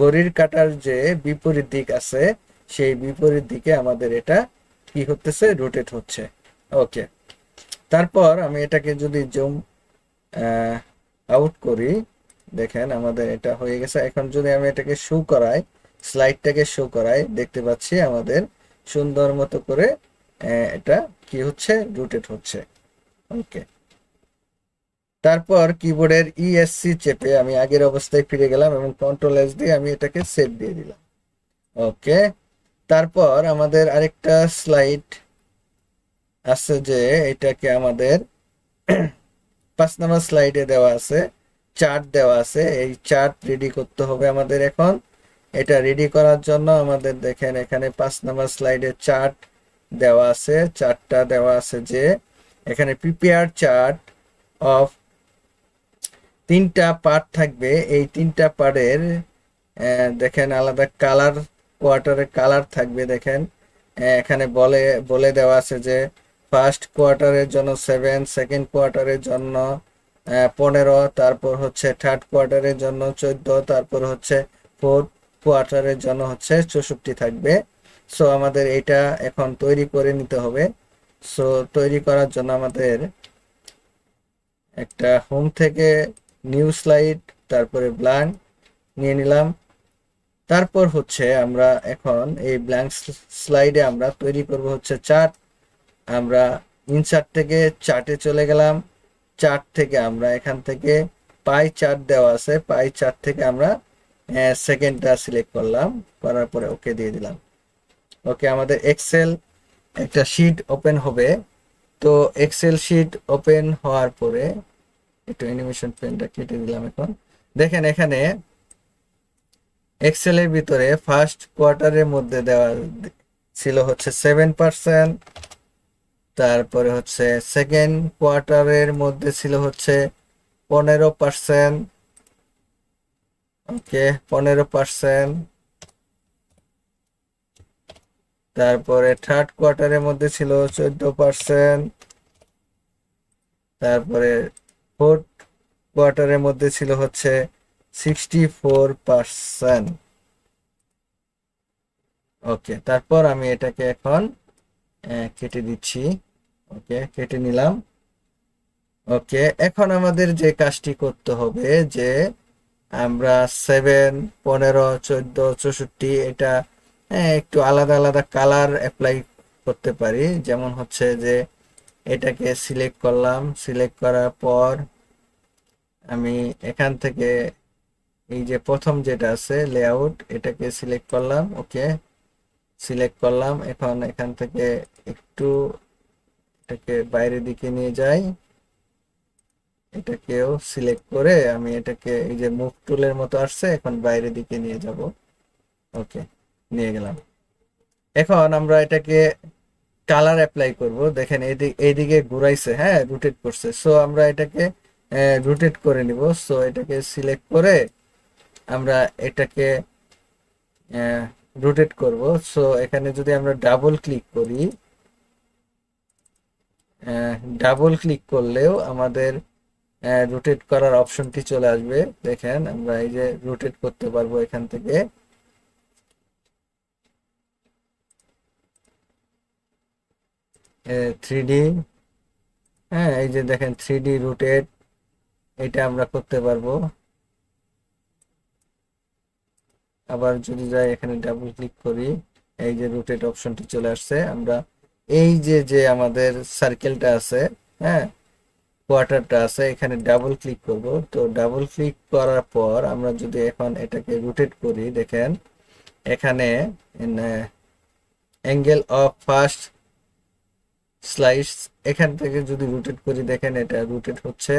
ঘড়ির কাঁটার যে বিপরীত দিক আছে সেই বিপরীত দিকে আমাদের এটা কি হতেছে, রোটেট হচ্ছে। ওকে, তারপর আমি এটাকে যদি জুম আউট করি, দেখেন আমাদের এটা হয়ে গেছে। এখন যদি আমি এটাকে শো করাই, স্লাইডটাকে শো করাই, দেখতে পাচ্ছি আমাদের সুন্দর মতো করে এটা কি হচ্ছে, রোটেট হচ্ছে। ওকে, তারপর কিবোর্ডের ইএসসি চেপে আমি আগের অবস্থায় ফিরে গেলাম এবং কন্ট্রোল এস দিয়ে আমি এটাকে সেভ দিয়ে দিলাম। ওকে, তারপর আমাদের আরেকটা স্লাইড আছে যে এটাকে আমাদের 5 নম্বর স্লাইডে দেওয়া আছে, চার্ট দেওয়া আছে। এই চার্ট রেডি করতে হবে আমাদের এখন। এটা রেডি করার জন্য আমাদের দেখেন এখানে 5 নম্বর স্লাইডে চার্ট দেওয়া আছে। চার্টটা দেওয়া আছে যে এখানে প্রিপেয়ার চার্ট অফ 3টা পার্ট থাকবে। এই 3টা পার্টের দেখেন আলাদা কালার, কোয়ার্টারের কালার থাকবে। দেখেন এখানে বলে দেওয়া আছে যে ফার্স্ট কোয়ার্টারের জন্য 7, সেকেন্ড কোয়ার্টারের জন্য 15, তারপর হচ্ছে থার্ড কোয়ার্টারের জন্য 14, তারপর হচ্ছে ফোর্থ কোয়ার্টারের জন্য হচ্ছে 64 থাকবে। সো আমাদের এটা এখন তৈরি করে নিতে হবে। সো তৈরি করার জন্য আমাদের একটা হোম থেকে নিউ স্লাইড, তারপরে ব্ল্যাঙ্ক নিয়ে নিলাম। তারপর হচ্ছে আমরা এখন এই ব্ল্যাঙ্ক স্লাইডে আমরা তৈরি করব হচ্ছে চার্ট। আমরা ইনসার্ট থেকে চার্টে চলে গেলাম। চার্ট থেকে আমরা এখান থেকে পাই চার্ট দেওয়া আছে, পাই চার্ট থেকে আমরা সেকেন্ডটা সিলেক্ট করলাম, করার পরে ওকে দিয়ে দিলাম। ওকে, আমাদের এক্সেল একটা শিট ওপেন হবে। তো এক্সেল শিট ওপেন হওয়ার পরে একটু অ্যানিমেশন পেনটা কেটে দিলাম। এখন দেখেন এখানে এক্সেলের ভিতরে ফার্স্ট কোয়ার্টারের মধ্যে দেওয়া ছিল হচ্ছে 7%, তারপরে হচ্ছে সেকেন্ড কোয়ার্টারের মধ্যে ছিল হচ্ছে 15%। ওকে, 15%। তারপরে থার্ড কোয়ার্টারের মধ্যে ছিল 14%। তারপরে ফোর্থ কোয়ার্টারের মধ্যে ছিল হচ্ছে 64%। ওকে, তারপর আমি এটাকে এখন কেটে দিচ্ছি। ওকে, কেটে নিলাম। ওকে, এখন আমাদের যে কাজটি করতে হবে যে আমরা 7, 15, 14, 64 এটা একটু আলাদা আলাদা কালার অ্যাপ্লাই করতে পারি। যেমন হচ্ছে যে এটাকে সিলেক্ট করলাম, সিলেক্ট করার পর আমি এখান থেকে এই যে প্রথম যেটা আছে লেআউট, এটাকে সিলেক্ট করলাম। ওকে, সিলেক্ট করলাম। এখন এখান থেকে একটু এটাকে বাইরের দিকে নিয়ে যাই। এটাকেও সিলেক্ট করে আমি এটাকে এই যে মুভ টুলের মতো আসছে, এখন বাইরের দিকে নিয়ে যাব। ওকে, নিয়ে গেলাম। এখন আমরা এটাকে কালার অ্যাপ্লাই করব। দেখেন এইদিকে ঘুরাইছে, হ্যাঁ রোটেট করছে। সো আমরা এটাকে রোটেট করে নিব। সো এটাকে সিলেক্ট করে আমরা এটাকে রোটেট করব। সো এখানে যদি আমরা ডাবল ক্লিক করি, ডাবল ক্লিক করলেও আমাদের রোটেট করার অপশনটি চলে আসবে। দেখেন আমরা এই যে রোটেট করতে পারবো এখান থেকে। 3D, হ্যাঁ এই যে দেখেন 3D রোটেট, এটা আমরা করতে পারবো। আবার যদি যাই এখানে ডাবল ক্লিক করি, এই যে রোটেট অপশনটি চলে আসছে। আমরা এই যে যে আমাদের সার্কেলটা আছে, হ্যাঁ কোয়ার্টারটা আছে, এখানে ডাবল ক্লিক করব। তো ডাবল ক্লিক করার পর আমরা যদি এখন এটাকে রোটেট করি, দেখেন এখানে অ্যাঙ্গেল অফ ফার্স্ট স্লাইস, এখান থেকে যদি রোটেট করি দেখেন এটা রোটেট হচ্ছে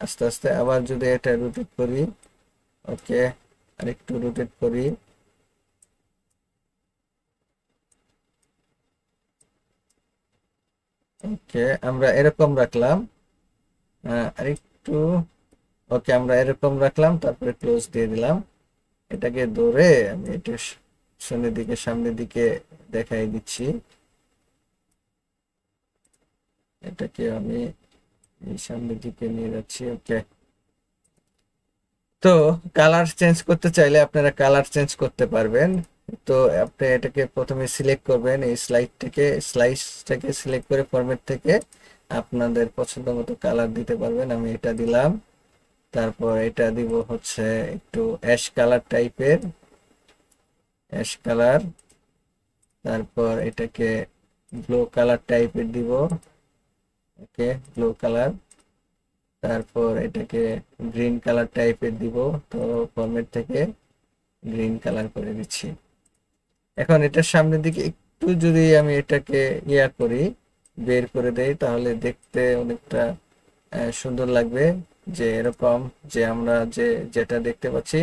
আস্তে আস্তে। আবার যদি এটা রোটেট করি, ওকে আরেকটু রোটেট করি, ওকে আমরা এরকম রাখলাম, আরেকটু, ওকে আমরা এরকম রাখলাম, তারপরে ক্লোজ দিয়ে দিলাম। এটাকে ধরে আমি এটা সামনের দিকে দেখাই দিচ্ছি। এটাকে আমি এই সামনের দিকে নিয়ে যাচ্ছি, ওকে। তো কালার চেঞ্জ করতে চাইলে আপনারা কালার চেঞ্জ করতে পারবেন। তো আপনি এটাকে প্রথমে সিলেক্ট করবেন, এই স্লাইসটাকে সিলেক্ট করে ফরম্যাট থেকে আপনাদের পছন্দ মতো কালার দিতে পারবেন। আমি এটা দিলাম, তারপর এটা দিব হচ্ছে একটু অ্যাশ কালার টাইপের, অ্যাশ কালার। তারপর এটাকে ব্লু কালার টাইপের দিব, ওকে ব্লু কালার। তারপর এটাকে গ্রিন কালার টাইপের দিব, তো ফরম্যাট থেকে গ্রিন কালার করে দিচ্ছি। এখন এটার সামনের দিকে একটু যদি আমি এটাকে করি, বের করে দেই, তাহলে দেখতে অনেকটা সুন্দর লাগবে, যে এরকম যে আমরা যেটা দেখতে পাচ্ছি,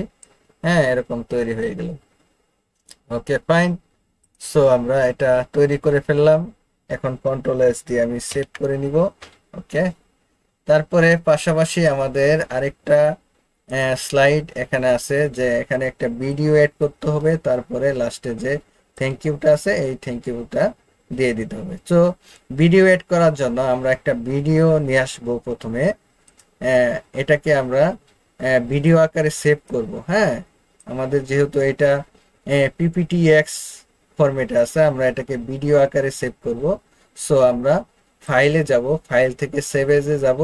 হ্যাঁ এরকম তৈরি হয়ে গেল। Okay fine. সো আমরা এটা তৈরি করে ফেললাম। এখন কন্ট্রোল এস দিয়ে আমি সেভ করে নিব, ওকে। তারপরে পাশাপাশি আমাদের আরেকটা স্লাইড এখানে আছে, যে এখানে একটা ভিডিও এড করতে হবে, তারপরে লাস্টে যে থ্যাংক ইউটা আছে এই থ্যাংক ইউটা দিয়ে দিতে হবে। তো ভিডিও এড করার জন্য আমরা একটা ভিডিও নিয়ে আসবো প্রথমে। এটাকে আমরা ভিডিও আকারে সেভ করব, হ্যাঁ আমাদের যেহেতু এটা পিপিটিএক্স ফরম্যাটে আছে, আমরা এটাকে ভিডিও আকারে সেভ করব। সো আমরা ফাইলে যাব, ফাইল থেকে সেভ এজে যাব,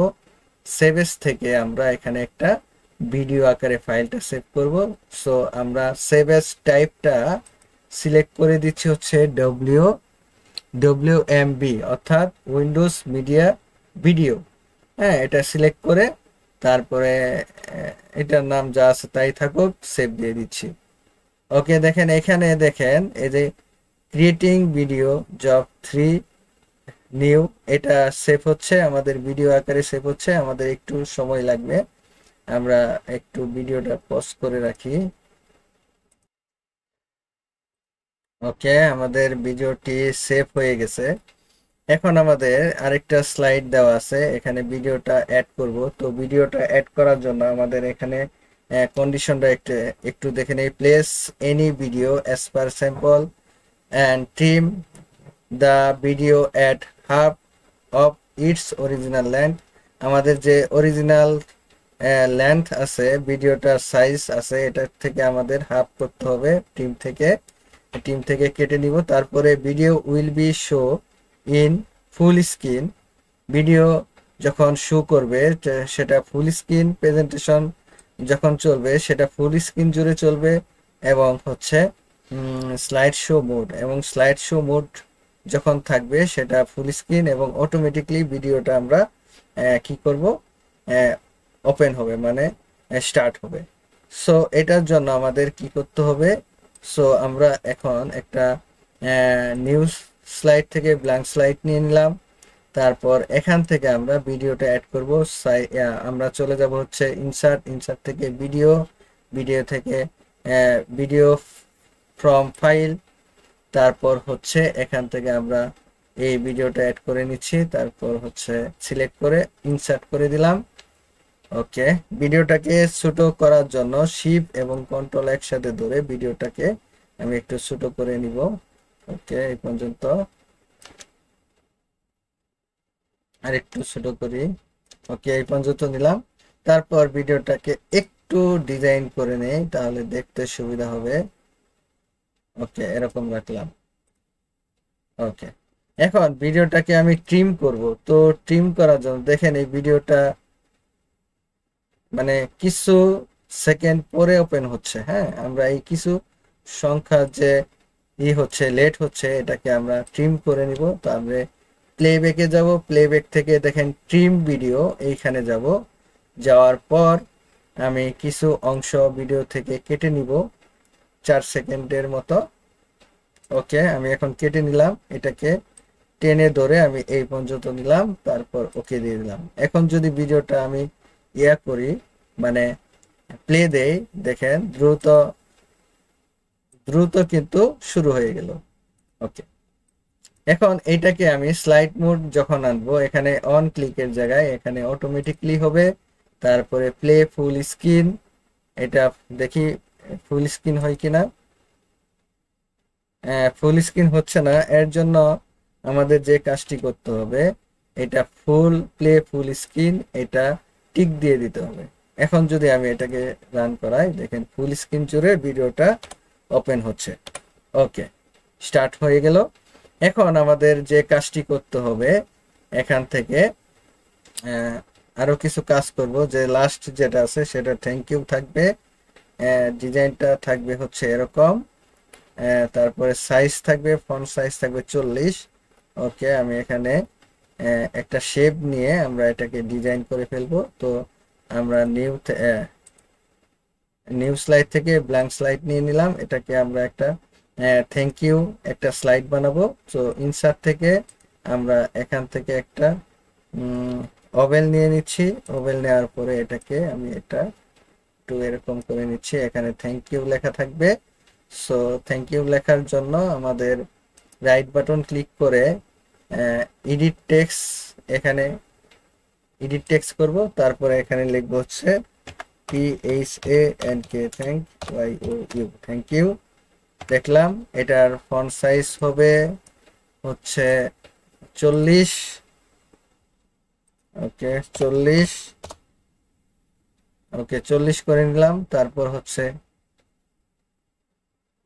সেভ এজ থেকে আমরা এখানে একটা ভিডিও আকারে ফাইলটা সেভ করব। সো আমরা সেভ এজ টাইপটা সিলেক্ট করে দিচ্ছি হচ্ছে ডব্লিউএমবি, অর্থাৎ উইন্ডোজ মিডিয়া ভিডিও, হ্যাঁ এটা সিলেক্ট করে তারপরে এটার নাম যা আছে তাই থাকুক, সেভ দিয়ে দিচ্ছি। ওকে দেখেন এখানে দেখেন এই যে ক্রিয়েটিং ভিডিও জব 3 নিউ, এটা সেভ হচ্ছে, আমাদের ভিডিও আকারে সেভ হচ্ছে। আমাদের একটু সময় লাগবে, আমরা একটু ভিডিওটা পজ করে রাখি। ওকে আমাদের ভিডিওটি সেভ হয়ে গেছে। এখন আমাদের আরেকটা স্লাইড দেওয়া আছে, এখানে ভিডিওটা অ্যাড করব। তো ভিডিওটা অ্যাড করার জন্য আমাদের এখানে কন্ডিশনটা একটু দেখে নেই। Place any video as per sample and trim the video at half of its original length. আমাদের যে অরিজিনাল লেন্থ আছে, ভিডিওটার সাইজ আছে, এটার থেকে আমাদের হাফ করতে হবে, টিম থেকে কেটে নিব। তারপরে video will be show in full screen, video যখন শো করবে সেটা ফুল স্ক্রিন প্রেজেন্টেশন যখন চলবে সেটা ফুল স্ক্রিন জুড়ে চলবে, এবং হচ্ছে স্লাইড শো মোড, এবং স্লাইড শো মোড যখন থাকবে সেটা ফুল স্ক্রিন, এবং অটোমেটিকলি ভিডিওটা আমরা কি করব ওপেন হবে, মানে স্টার্ট হবে। সো এটার জন্য আমাদের কি করতে হবে, সো আমরা এখন একটা নিউজ স্লাইড থেকে ব্ল্যাঙ্ক স্লাইড নিয়ে নিলাম। তারপর এখান থেকে আমরা ভিডিওটা অ্যাড করব। আমরা চলে যাব হচ্ছে ইনসার্ট থেকে ভিডিও থেকে ভিডিও ফ্রম ফাইল, তারপর হচ্ছে এখান থেকে আমরা এই ভিডিওটা অ্যাড করে নিচ্ছি, তারপর হচ্ছে সিলেক্ট করে ইনসার্ট করে দিলাম। ওকে ভিডিওটাকে ছোট করার জন্য শিফট এবং কন্ট্রোল একসাথে ধরে ভিডিওটাকে আমি একটু ছোট করে নিব। ওকে এই পর্যন্ত, আর একটু ছোট করি। ওকে এই পর্যন্ত নিলাম। তারপর ভিডিওটাকে একটু ডিজাইন করে নেই, তাহলে দেখতে সুবিধা হবে। ওকে এরকম রাখলাম। ওকে এখন ভিডিওটাকে আমি ট্রিম করব। তো ট্রিম করার জন্য দেখেন এই ভিডিওটা মানে কিছু সেকেন্ড পরে ওপেন হচ্ছে। হ্যাঁ, আমরা এই কিছু সংখ্যা যে হচ্ছে লেট হচ্ছে এটাকে আমরা ট্রিম করে নিব। তারপরে প্লেব্যাকে যাব, প্লেব্যাক থেকে দেখেন ট্রিম ভিডিও এইখানে যাব। যাওয়ার পর আমি কিছু অংশ ভিডিও থেকে কেটে নিব 4 সেকেন্ডের মতো। ওকে, আমি এখন কেটে নিলাম, এটাকে টেনে ধরে আমি এই পর্যন্ত নিলাম, তারপর ওকে দিয়ে দিলাম। এখন যদি ভিডিওটা আমি করি মানে প্লে দেই, দেখেন দ্রুত দ্রুত কিন্তু শুরু হয়ে গেল। ওকে, এখন এটাকে আমি স্লাইড মোড যখন আনবো, এখানে অন ক্লিকের জায়গায় এখানে অটোমেটিকলি হবে। তারপরে প্লে ফুল স্ক্রিন, এটা দেখি ফুল স্ক্রিন হয় কিনা। ফুল স্ক্রিন হচ্ছে না, এর জন্য আমাদের যে কাজটি করতে হবে, এটা ফুল প্লে ফুল স্ক্রিন এটা টিক দিয়ে দিতে হবে। এখন যদি আমি এটাকে রান করাই, দেখেন ফুল স্ক্রিন জুড়ে ভিডিওটা ওপেন হচ্ছে। ওকে, স্টার্ট হয়ে গেল। এখন আমাদের যে কাজটি করতে হবে, এখান থেকে আরো কিছু কাজ করব। যে লাস্ট যেটা আছে সেটা থ্যাংক ইউ থাকবে, ডিজাইনটা থাকবে হচ্ছে এরকম, তারপরে সাইজ থাকবে, ফন্ট সাইজ থাকবে 40। ওকে, আমি এখানে একটা শেপ নিয়ে আমরা এটাকে ডিজাইন করে ফেলবো। তো আমরা নিউ স্লাইড থেকে ব্ল্যাঙ্ক স্লাইড নিয়ে নিলাম, এটাকে আমরা একটা থ্যাংক ইউ একটা স্লাইড বানাবো। তো ইনসার্ট থেকে আমরা এখান থেকে একটা ওভেল নিয়ে নিচ্ছি। ওভেল নেওয়ার পরে এটাকে আমি এটা একটু এরকম করে নিচ্ছি, এখানে থ্যাংক ইউ লেখা থাকবে। সো থ্যাংক ইউ লেখার জন্য আমাদের রাইট বাটন ক্লিক করে এডিট টেক্সট, এখানে এডিট টেক্সট করব। তারপরে এখানে লিখবো হচ্ছে THANK, thank you, thank you. দেখলাম এটার ফন্ট সাইজ হবে হচ্ছে 40। ওকে 40, ওকে 40 করে নিলাম। তারপর হচ্ছে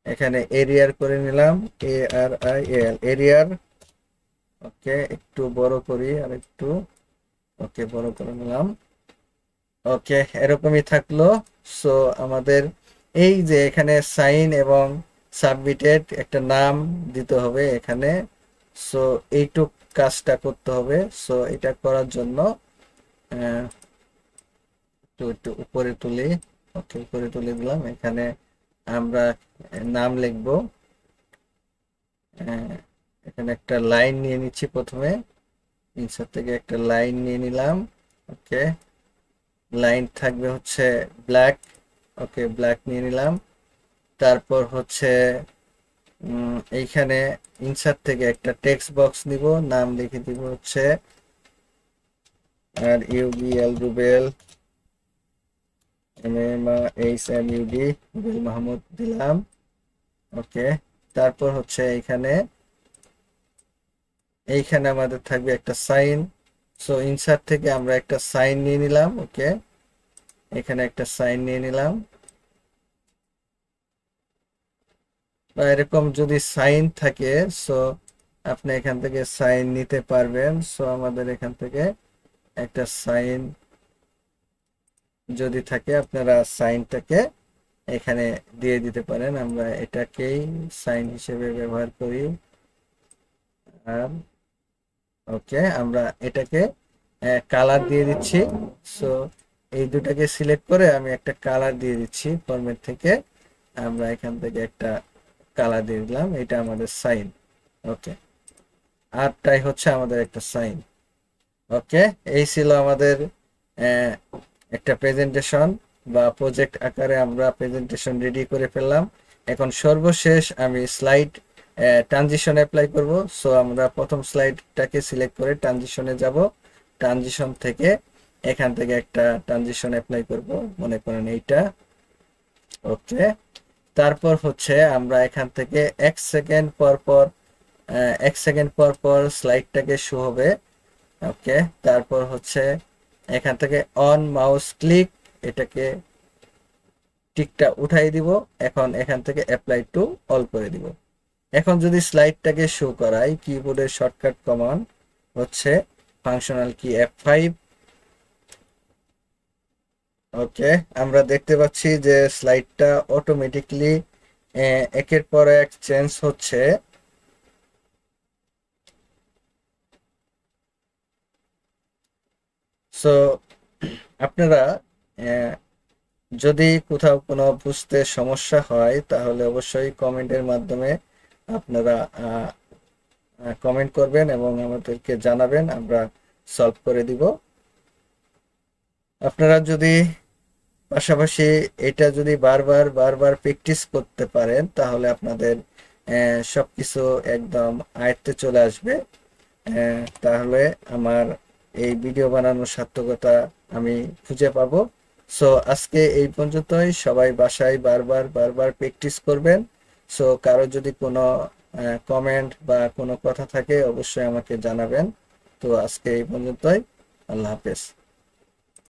এখানে এরিয়ার করে নিলাম, ARIAL এরিয়ার। ওকে, একটু বড় করি আর একটু, ওকে বড় করে নিলাম। ওকে, এরকমই থাকলো। সো আমাদের এই যে এখানে সাইন এবং সাবমিটেড একটা নাম দিতে হবে এখানে। সো এইটুক কাজটা করতে হবে। সো এটা করার জন্য একটু একটু উপরে তুলি। ওকে, উপরে তুলে দিলাম। এখানে আমরা নাম লিখবো। এখানে একটা লাইন নিয়ে নিচ্ছি প্রথমে, ইনসার্ট থেকে একটা লাইন নিয়ে নিলাম। ওকে, লাইন থাকবে হচ্ছে ব্ল্যাক। ওকে, ব্ল্যাক নিয়ে নিলাম। তারপর হচ্ছে এইখানে ইনসার্ট থেকে একটা টেক্সট বক্স নিব, নাম লিখে দিব হচ্ছে RUBL রুবেল, MAHMUD রুবেল মাহমুদ দিলাম। ওকে, তারপর হচ্ছে এইখানে আমাদের থাকবে একটা সাইন। সো ইনসার্ট থেকে আমরা একটা সাইন নিয়ে নিলাম। ওকে, এখানে একটা সাইন নিয়ে নিলাম। বা এরকম যদি সাইন থাকে, সো আপনি এখান থেকে সাইন নিতে পারবেন। সো আমাদের এখান থেকে একটা সাইন যদি থাকে, আপনারা সাইনটাকে এখানে দিয়ে দিতে পারেন। আমরা এটাকেই সাইন হিসেবে ব্যবহার করি। আর ওকে, আমরা এটাকে কালার দিয়ে দিচ্ছি। সো এই দুটাকে সিলেক্ট করে আমি একটা কালার দিয়ে দিচ্ছি ফরম্যাট থেকে। আমরা এখান থেকে একটা কালার দিয়ে দিলাম, এটা আমাদের সাইন। ওকে, আরটাই হচ্ছে আমাদের একটা সাইন। ওকে, এই ছিল আমাদের একটা প্রেজেন্টেশন বা প্রজেক্ট আকারে আমরা প্রেজেন্টেশন রেডি করে ফেললাম। এখন সর্বশেষ আমি স্লাইড ট্রানজিশন অ্যাপ্লাই করব। সো আমরা প্রথম স্লাইডটাকে সিলেক্ট করে ট্রানজিশনে যাব। ট্রানজিশন থেকে এখান থেকে একটা ট্রানজিশন অ্যাপ্লাই করব, মনে করেন এইটা। ওকে, তারপর হচ্ছে আমরা এখান থেকে 1 সেকেন্ড পর পর 1 সেকেন্ড পর পর স্লাইডটাকে শো হবে। ওকে, তারপর হচ্ছে এখান থেকে অন মাউস ক্লিক, এটাকে টিকটা উঠাই দিব। এখন এখান থেকে অ্যাপ্লাই টু অল করে দিব। এখন যদি স্লাইডটাকে শো করাই, কিবোর্ডের শর্টকাট কমান্ড হচ্ছে ফাংশনাল কি F5। ওকে, আমরা দেখতে পাচ্ছি যে স্লাইডটা অটোমেটিকলি একের পর এক চেঞ্জ হচ্ছে। সো আপনারা যদি কোথাও কোনো বুঝতে সমস্যা হয় তাহলে অবশ্যই কমেন্টের মাধ্যমে আপনারা কমেন্ট করবেন এবং আমাদেরকে জানাবেন, আমরা সলভ করে দিব। আপনারা যদি পাশাপাশি এটা যদি বারবার বারবার প্র্যাকটিস করতে পারেন তাহলে আপনাদের সবকিছু একদম আয়ত্তে চলে আসবে। তাহলে আমার এই ভিডিও বানানোর সার্থকতা আমি খুঁজে পাবো। সো আজকে এই পর্যন্তই। সবাই বাসায় বারবার বারবার প্র্যাকটিস করবেন। সো কারো যদি কোনো কমেন্ট বা কোনো কথা থাকে অবশ্যই আমাকে জানাবেন। তো আজকে এই পর্যন্তই। আল্লাহ হাফেজ।